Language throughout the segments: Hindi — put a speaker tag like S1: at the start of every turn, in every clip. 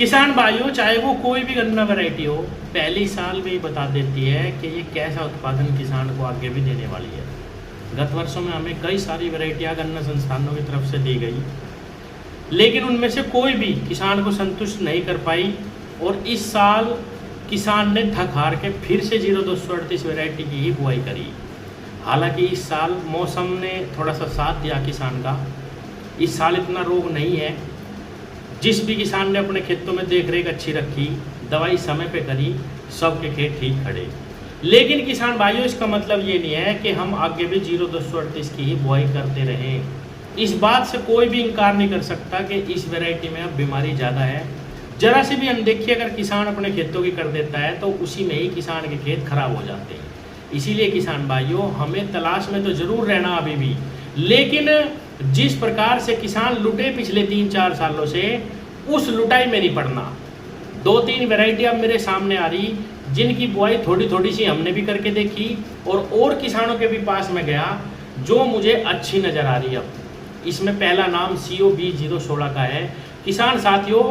S1: किसान भाइयों, चाहे वो कोई भी गन्ना वैरायटी हो, पहली साल में ही बता देती है कि ये कैसा उत्पादन किसान को आगे भी देने वाली है। गत वर्षों में हमें कई सारी वैरायटियाँ गन्ना संस्थानों की तरफ से दी गई, लेकिन उनमें से कोई भी किसान को संतुष्ट नहीं कर पाई और इस साल किसान ने थक हार के फिर से 0238 वैरायटी की ही बुआई करी। हालांकि इस साल मौसम ने थोड़ा सा साथ दिया किसान का, इस साल इतना रोग नहीं है। जिस भी किसान ने अपने खेतों में देख रेख अच्छी रखी, दवाई समय पे करी, सबके खेत ठीक खड़े। लेकिन किसान भाइयों, इसका मतलब ये नहीं है कि हम आगे भी 0238 की ही बुआई करते रहें। इस बात से कोई भी इनकार नहीं कर सकता कि इस वैरायटी में अब बीमारी ज़्यादा है। जरा सी भी अनदेखी अगर किसान अपने खेतों की कर देता है तो उसी में ही किसान के खेत खराब हो जाते हैं। इसीलिए किसान भाइयों, हमें तलाश में तो ज़रूर रहना अभी भी, लेकिन जिस प्रकार से किसान लुटे पिछले 3-4 सालों से, उस लुटाई में नहीं पड़ना। 2-3 वैरायटी अब मेरे सामने आ रही, जिनकी बुआई थोड़ी थोड़ी सी हमने भी करके देखी और किसानों के भी पास में गया जो मुझे अच्छी नज़र आ रही। अब इसमें पहला नाम CO-2016 का है। किसान साथियों,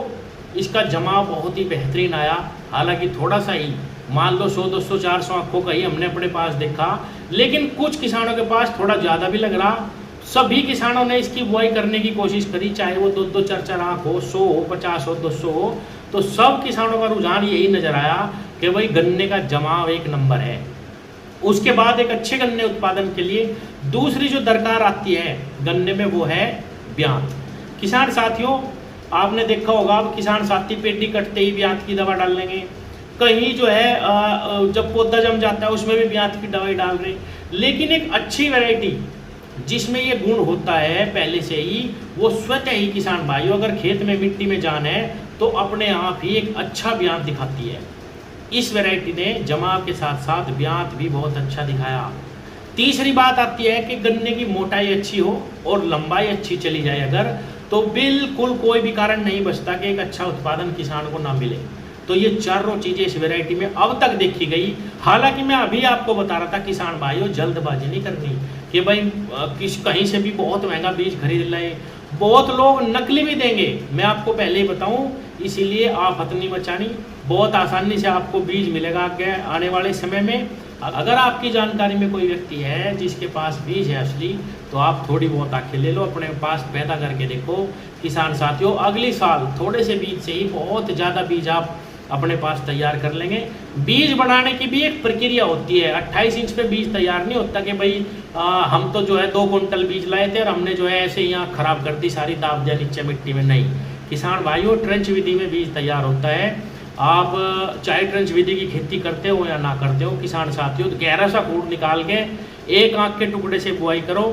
S1: इसका जमाव बहुत ही बेहतरीन आया। हालांकि थोड़ा सा ही, मान लो 100-200-400 आँखों का ही हमने अपने पास देखा, लेकिन कुछ किसानों के पास थोड़ा ज़्यादा भी लग रहा। सभी किसानों ने इसकी बुआई करने की कोशिश करी, चाहे वो 2-2-4-4 आँख हो, 100 हो, 50 हो, 200 हो, तो सब किसानों का रुझान यही नज़र आया कि भाई गन्ने का जमाव एक नंबर है। उसके बाद एक अच्छे गन्ने उत्पादन के लिए दूसरी जो दरकार आती है गन्ने में, वो है ब्यात। किसान साथियों, आपने देखा होगा, अब किसान साथी पेटी कटते ही ब्यात की दवा डाल लेंगे। कहीं जो है जब पौधा जम जाता है उसमें भी ब्यात की दवाई डाल रहे। लेकिन एक अच्छी वैरायटी जिसमें ये गुण होता है पहले से ही, वो स्वतः ही किसान भाइयों, अगर खेत में मिट्टी में जान है तो अपने आप ही एक अच्छा ब्यात दिखाती है। इस वैरायटी ने जमाव के साथ साथ ब्यात भी बहुत अच्छा दिखाया। तीसरी बात आती है कि गन्ने की मोटाई अच्छी हो और लंबाई अच्छी चली जाए अगर, तो बिल्कुल कोई भी कारण नहीं बचता कि एक अच्छा उत्पादन किसान को ना मिले। तो ये चारों चीज़ें इस वैरायटी में अब तक देखी गई। हालांकि मैं अभी आपको बता रहा था किसान भाइयों, जल्दबाजी नहीं करनी कि भाई कहीं से भी बहुत महंगा बीज खरीद लाए। बहुत लोग नकली भी देंगे, मैं आपको पहले ही बताऊं, इसीलिए आफत नहीं मचानी। बहुत आसानी से आपको बीज मिलेगा आगे आने वाले समय में। अगर आपकी जानकारी में कोई व्यक्ति है जिसके पास बीज है असली, तो आप थोड़ी बहुत आंखें ले लो, अपने पास पैदा करके देखो। किसान साथियों, अगली साल थोड़े से बीज से ही बहुत ज़्यादा बीज आप अपने पास तैयार कर लेंगे। बीज बनाने की भी एक प्रक्रिया होती है। 28 इंच पे बीज तैयार नहीं होता कि भाई हम तो जो है 2 कुंटल बीज लाए थे और हमने जो है ऐसे यहाँ खराब कर दी, सारी दाब दिया नीचे मिट्टी में। नहीं किसान भाइयों, ट्रेंच विधि में बीज तैयार होता है। आप चाहे ट्रेंच विधि की खेती करते हो या ना करते हो, किसान साथियों, तो गहरा सा खूंट निकाल के 1 आँख के टुकड़े से बुआई करो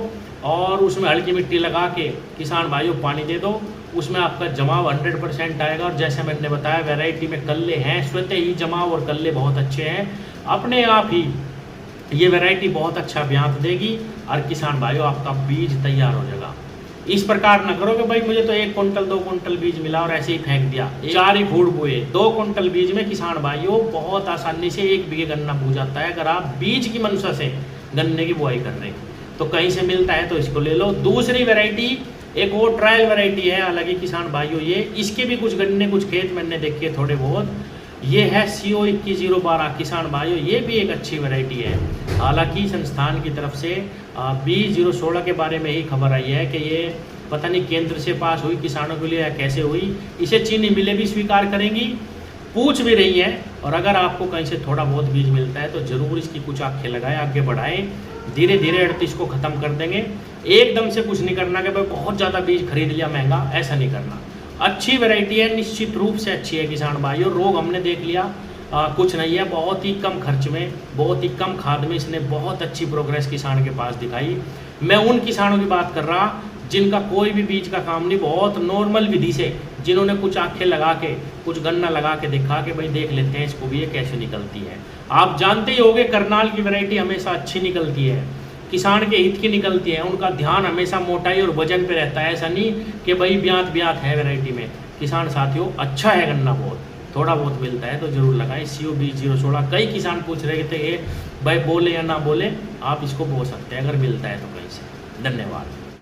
S1: और उसमें हल्की मिट्टी लगा के किसान भाइयों पानी दे दो। उसमें आपका जमाव 100% आएगा। और जैसे मैंने बताया, वैरायटी में कल्ले हैं, स्वतः ही जमाव और कल्ले बहुत अच्छे हैं। अपने आप ही ये वैरायटी बहुत अच्छा ब्यात देगी और किसान भाइयों, आपका बीज तैयार हो जाएगा। इस प्रकार ना करो कि भाई मुझे तो 1 कुंटल 2 कुंटल बीज मिला और ऐसे ही फेंक दिया। 4 ही फूट बोए, 2 कुंटल बीज में किसान भाइयों बहुत आसानी से 1 बीघे गन्ना बो जाता है। अगर आप बीज की मंशा से गन्ने की बुआई कर रहे हैं तो कहीं से मिलता है तो इसको ले लो। दूसरी वैरायटी एक और ट्रायल वैरायटी है, हालांकि किसान भाइयों ये इसके भी कुछ गन्ने कुछ खेत मैंने देखे थोड़े बहुत। ये है CO-2112। किसान भाइयों, ये भी एक अच्छी वैरायटी है। हालांकि संस्थान की तरफ से 2016 के बारे में ही खबर आई है कि ये पता नहीं केंद्र से पास हुई किसानों के लिए या कैसे हुई। इसे चीनी मिलें भी स्वीकार करेंगी, पूछ भी रही हैं। और अगर आपको कहीं से थोड़ा बहुत बीज मिलता है तो ज़रूर इसकी कुछ आंखें लगाएं, आगे बढ़ाएं। धीरे धीरे 38 को ख़त्म कर देंगे। एकदम से कुछ नहीं करना कि भाई बहुत ज़्यादा बीज खरीद लिया महंगा, ऐसा नहीं करना। अच्छी वैरायटी है, निश्चित रूप से अच्छी है किसान भाइयों। रोग हमने देख लिया, कुछ नहीं है। बहुत ही कम खर्च में, बहुत ही कम खाद में इसने बहुत अच्छी प्रोग्रेस किसान के पास दिखाई। मैं उन किसानों की बात कर रहा जिनका कोई भी बीज का काम नहीं, बहुत नॉर्मल विधि से, जिन्होंने कुछ आंखें लगा के, कुछ गन्ना लगा के देखा कि भाई देख लेते हैं इसको भी ये कैसे निकलती है। आप जानते ही होंगे, करनाल की वैरायटी हमेशा अच्छी निकलती है, किसान के हित की निकलती है। उनका ध्यान हमेशा मोटाई और वजन पे रहता है। ऐसा नहीं कि भाई ब्यात है वैरायटी में। किसान साथियों, अच्छा है गन्ना, बहुत थोड़ा बहुत मिलता है तो ज़रूर लगाएं। CO-2016। कई किसान पूछ रहे थे ये भाई बोले या ना बोले, आप इसको बोल सकते हैं अगर मिलता है तो कहीं से। धन्यवाद।